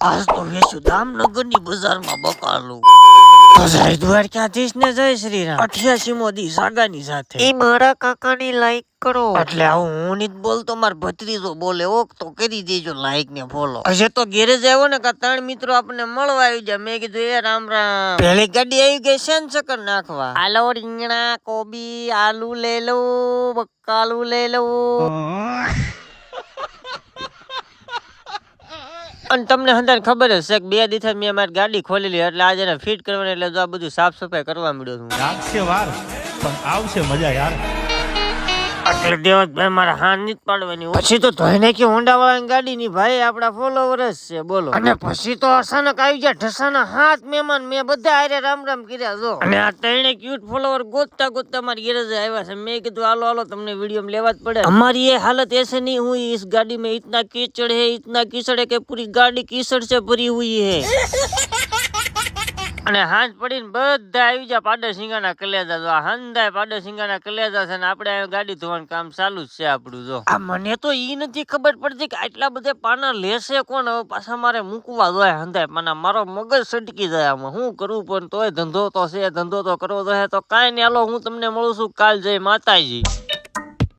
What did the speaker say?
આજ તો વેસુ દામનગરની બજારમાં બકાલું તો જય દ્વારકાધીશ ને જય શ્રી રામ 88 મોદી સાગાની સાથે એ મારા કાકાની લાઈક કરો. એટલે આવું હું નહીં બોલતો, માર ભત્રીજો બોલે ઓક તો કરી દેજો લાઈક ને ફોલો. હજે તો ગેરેજ આવ્યો ને કે ત્રણ મિત્રો આપણને મળવા આવી જાય. મેં કીધું એ રામ રામ. પેલી ગાડી આવી ગઈ છે ને ચક્કર નાખવા. આલો રીંગણા કોબી આલુ લઈ લો, બકાલું લઈ લો. અને તમને હંધાને ખબર હશે કે 2 દિવસ મેં મારી ગાડી ખોલેલી, એટલે આજે એને ફિટ કરવાની, એટલે જો આ બધું સાફ સફાઈ કરવા મળ્યો છું. લાગશે વાર પણ આવશે મજા યાર. એટલે દેવતભાઈ મારા હાથ ની પાડવાની. પછી તો ધોઈ નાખી હોન્ડા વાળાની ગાડી ની. ભાઈ આપડા ફોલોવર્સ છે બોલો. અને પછી તો અચાનક આવી ગયા ઢસાના 7 મહેમાન. મેં બધા હારે રામ રામ કર્યા જો. અને આ ત્રણે ક્યુટ ફોલોવર ગોતતા ગોતતા મારી ગેરેજ આવ્યા છે. મેં કીધું હાલો હાલો તમને વિડીયો માં લેવા જ પડે. हमारी ये हालत ऐसे नहीं हुई इस गाड़ी में, इतना कीचड़ है, इतना कीचड़ है कि पूरी गाड़ी कीचड़ से भरी हुई है. અને હાંજ પડીને બધા આવી જાય પાડા સિંગાના કલેજા. જો હંધાય પાડા સિંગાના કલેજા છે ને આપણે ગાડી ધોવાનું કામ ચાલુ જ છે આપણું. જો આ મને તો ઈ નથી ખબર પડતી કે આટલા બધા પાના લેશે કોણ. હવે પાછા મારે મૂકવા જોઈએ હંધાય પાના. મારો મગજ સટકી જાય આમાં. શું કરવું પણ તોય ધંધો તો છે, ધંધો તો કરવો જોઈએ. તો કાંઈ નહીં, હાલો હું તમને મળું છું કાલ. જય માતાજી.